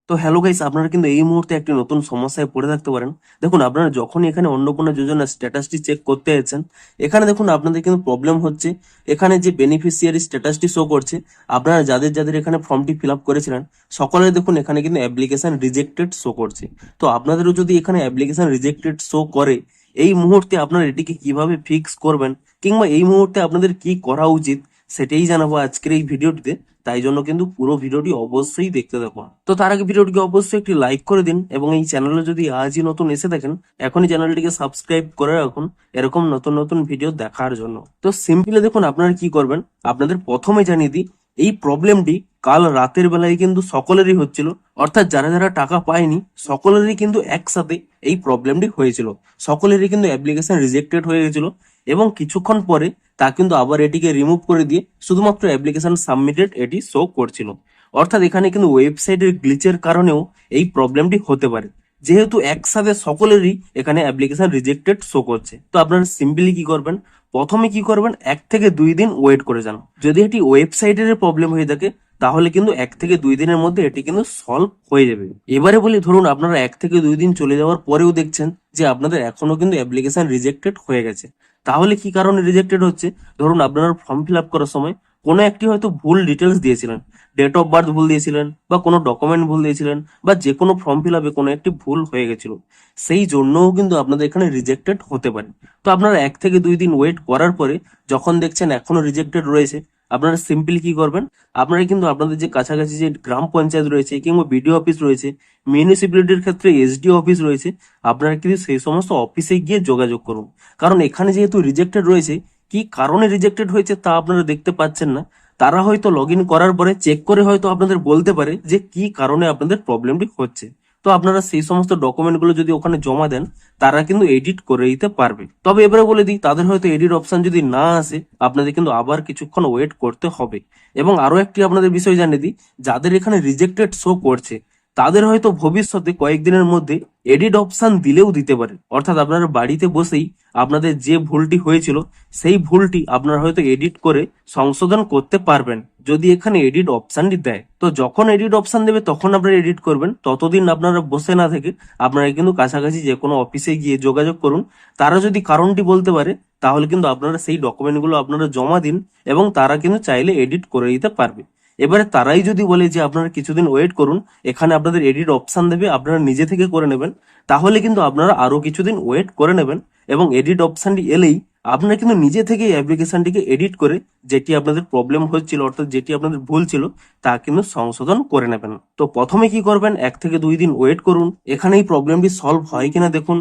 তো hello guys, আপনারা কিন্তু এই মুহূর্তে একটি নতুন সমস্যায় পড়ে থাকতে পারেন। দেখুন, আপনারা যখনই এখানে অন্নপূর্ণা যোজনার স্ট্যাটাসটি চেক করতে যাচ্ছেন, এখানে দেখুন আপনাদের কিন্তু প্রবলেম হচ্ছে। এখানে যে বেনিফিশিয়ারি স্ট্যাটাসটি শো করছে, আপনারা যাদের যাদের এখানে ফর্মটি ফিল আপ করেছিলেন, সকলের দেখুন এখানে কিন্তু অ্যাপ্লিকেশন রিজেক্টেড শো করছে। তো আপনাদেরও যদি এখানে অ্যাপ্লিকেশন রিজেক্টেড শো করে, এই মুহূর্তে আপনারা এটিকে কিভাবে ফিক্স করবেন কিংবা এই মুহূর্তে আপনাদের কি করা উচিত, সেটাই জানাবো আজকের এই ভিডিওটিতে। তাই জন্য কিন্তু পুরো ভিডিওটি অবশ্যই দেখতে থাকুন। তো তার আগে ভিডিওটিকে অবশ্যই একটি লাইক করে দিন এবং এই চ্যানেলে যদি আজই নতুন এসে থাকেন, এখনই চ্যানেলটিকে সাবস্ক্রাইব করে রাখুন এরকম নতুন নতুন ভিডিও দেখার জন্য। তো সিম্পলি দেখুন আপনারা কি করবেন, আপনাদের প্রথমে জানিয়ে দিই, এই প্রবলেমটি কাল রাতের বেলায় কিন্তু সকলেরই হচ্ছিল, অর্থাৎ যারা যারা টাকা পায়নি সকলেরই কিন্তু একসাথে এই প্রবলেমটি হয়েছিল। সকলেরই কিন্তু অ্যাপ্লিকেশন রিজেক্টেড হয়ে গেছিল এবং কিছুক্ষণ পরে তা কিন্তু আবার এটিকে রিমুভ করে দিয়ে শুধুমাত্র অ্যাপ্লিকেশন সাবমিটেড এটি শো করছিল। অর্থাৎ এখানে কিন্তু ওয়েবসাইটের গ্লিচের কারণেও এই প্রবলেমটি হতে পারে, যেহেতু একসাথে সকলেরই এখানে অ্যাপ্লিকেশন রিজেক্টেড শো করছে। তো আপনারা সিম্পলি কি করবেন, প্রথমে কি করবেন, 1 থেকে 2 দিন ওয়েট করে যান। যদি এটি ওয়েবসাইটের প্রবলেম হয়ে থাকে তাহলে কিন্তু 1 থেকে 2 দিনের মধ্যে এটি কিন্তু সলভ হয়ে যাবে। এবারে বলি, ধরুন আপনারা 1 থেকে 2 দিন চলে যাওয়ার পরেও দেখছেন যে আপনাদের এখনো কিন্তু অ্যাপ্লিকেশন রিজেক্টেড হয়ে গেছে। তাহলে কি কারণে রিজেক্টেড হচ্ছে? ধরুন আপনারা ফর্ম ফিল আপ করার সময় কোনো একটি হয়তো ভুল ডিটেলস দিয়েছিলেন, ডেট অফ বার্থ ভুল দিয়েছিলেন বা কোনো ডকুমেন্ট ভুল দিয়েছিলেন বা যে কোনো ফর্ম ফিল আপে কোনো একটি ভুল হয়ে গেছিল, সেই জন্যও কিন্তু আপনাদের এখানে রিজেক্টেড হতে পারে। তো আপনারা 1 থেকে 2 দিন ওয়েট করার পরে যখন দেখছেন এখনো রিজেক্টেড রয়েছে, আপনারা সিম্পলি কি করবেন, আপনারা কিন্তু আপনাদের যে কাছাকাছি যে গ্রাম পঞ্চায়েত রয়েছে কিংবা বিডিও অফিস রয়েছে, মিউনিসিপ্যালিটির ক্ষেত্রে এসডিও অফিস রয়েছে, আপনারা কিন্তু সেই সমস্ত অফিসে গিয়ে যোগাযোগ করুন। কারণ এখানে যেহেতু রিজেক্টেড রয়েছে, কি কারণে রিজেক্টেড হয়েছে তা আপনারা দেখতে পাচ্ছেন না। তারা হয়তো লগ ইন করার পরে চেক করে হয়তো আপনাদের বলতে পারে যে কি কারণে আপনাদের প্রবলেমটি হচ্ছে। তো আপনারা সেই সমস্ত ডকুমেন্টগুলো যদি ওখানে জমা দেন, তারা কিন্তু এডিট করে দিতে পারবে। তবে এবারে বলে দিই, তাদের হয়তো এডিট অপশন যদি না আসে, আপনাদের কিন্তু আবার কিছুক্ষণ ওয়েট করতে হবে। এবং আরো একটি আপনাদের বিষয় জানিয়ে দিই, যাদের এখানে রিজেক্টেড শো করছে তাদের হয়তো ভবিষ্যতে কয়েকদিনের মধ্যে এডিট অপশন দিলেও দিতে পারে। অর্থাৎ আপনারা বাড়িতে বসেই আপনাদের যে ভুলটি হয়েছিল সেই ভুলটি আপনারা হয়তো এডিট করে সংশোধন করতে পারবেন, যদি এখানে এডিট অপশনটি দেয়। তো যখন এডিট অপশন দেবে তখন আপনারা এডিট করবেন। ততদিন আপনারা বসে না থেকে আপনারা কিন্তু কাছাকাছি যে কোনো অফিসে গিয়ে যোগাযোগ করুন। তারা যদি কারণটি বলতে পারে তাহলে কিন্তু আপনারা সেই ডকুমেন্টগুলো আপনারা জমা দিন এবং তারা কিন্তু চাইলে এডিট করে দিতে পারবে। এবারে তারাই যদি বলে যে আপনারা কিছুদিন ওয়েট করুন, এখানে আপনাদের এডিট অপশন দেবে, আপনারা নিজে থেকে করে নেবেন, তাহলে কিন্তু আপনারা আরো কিছুদিন ওয়েট করে নেবেন এবং এডিট অপশনটি এলেই আপনারা কিন্তু নিজে থেকে অ্যাপ্লিকেশনটিকে এডিট করে যেটি আপনাদের প্রবলেম হচ্ছিল, অর্থাৎ যেটি আপনাদের ভুল ছিল, তা কিন্তু সংশোধন করে নেবেন। তো প্রথমে কি করবেন, 1 থেকে 2 দিন ওয়েট করুন, এখানে এই প্রবলেমটি সলভ হয় কিনা দেখুন।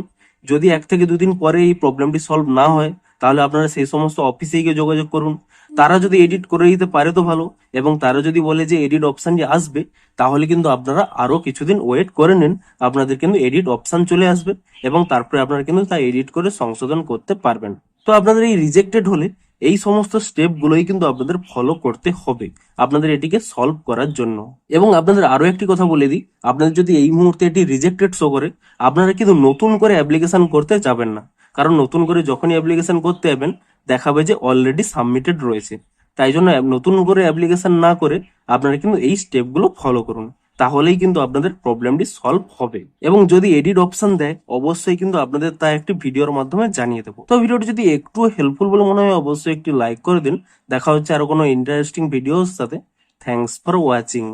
যদি 1 থেকে 2 দিন পরে এই প্রবলেমটি সলভ না হয়, তাহলে আপনারা সেই সমস্ত অফিসে গিয়ে যোগাযোগ করুন। তারা যদি এডিট করে দিতে পারে তো ভালো, এবং তারা যদি বলে যে এডিট অপশনটি আসবে, তাহলে কিন্তু আপনারা আরো কিছুদিন ওয়েট করে নিন, আপনাদের কিন্তু এডিট অপশন চলে আসবে এবং তারপরে আপনারা কিন্তু তা এডিট করে সংশোধন করতে পারবেন। তো আপনাদের এই রিজেক্টেড হলে এই সমস্ত স্টেপ গুলোই কিন্তু আপনাদের ফলো করতে হবে আপনাদের এটিকে সলভ করার জন্য। এবং আপনাদের আরো একটি কথা বলে দিই, আপনাদের যদি এই মুহূর্তে এটি রিজেক্টেড শো করে, আপনারা কিন্তু নতুন করে অ্যাপ্লিকেশন করতে যাবেন না। কারণ নতুন করে যখনই অ্যাপ্লিকেশন করতে যাবেন দেখাবে যে অলরেডি সাবমিটেড রয়েছে। তাই জন্য নতুন করে অ্যাপ্লিকেশন না করে আপনারা কিন্তু এই স্টেপগুলো ফলো করুন, তাহলেই কিন্তু আপনাদের প্রবলেমটি সলভ হবে। এবং যদি এডিট অপশন দেয় অবশ্যই কিন্তু আপনাদের তা একটি ভিডিওর মাধ্যমে জানিয়ে দেবো। তো ভিডিওটি যদি একটু হেল্পফুল বলে মনে হয় অবশ্যই একটি লাইক করে দিন। দেখা হচ্ছে আরো কোনো ইন্টারেস্টিং ভিডিওর সাথে। Thanks for watching.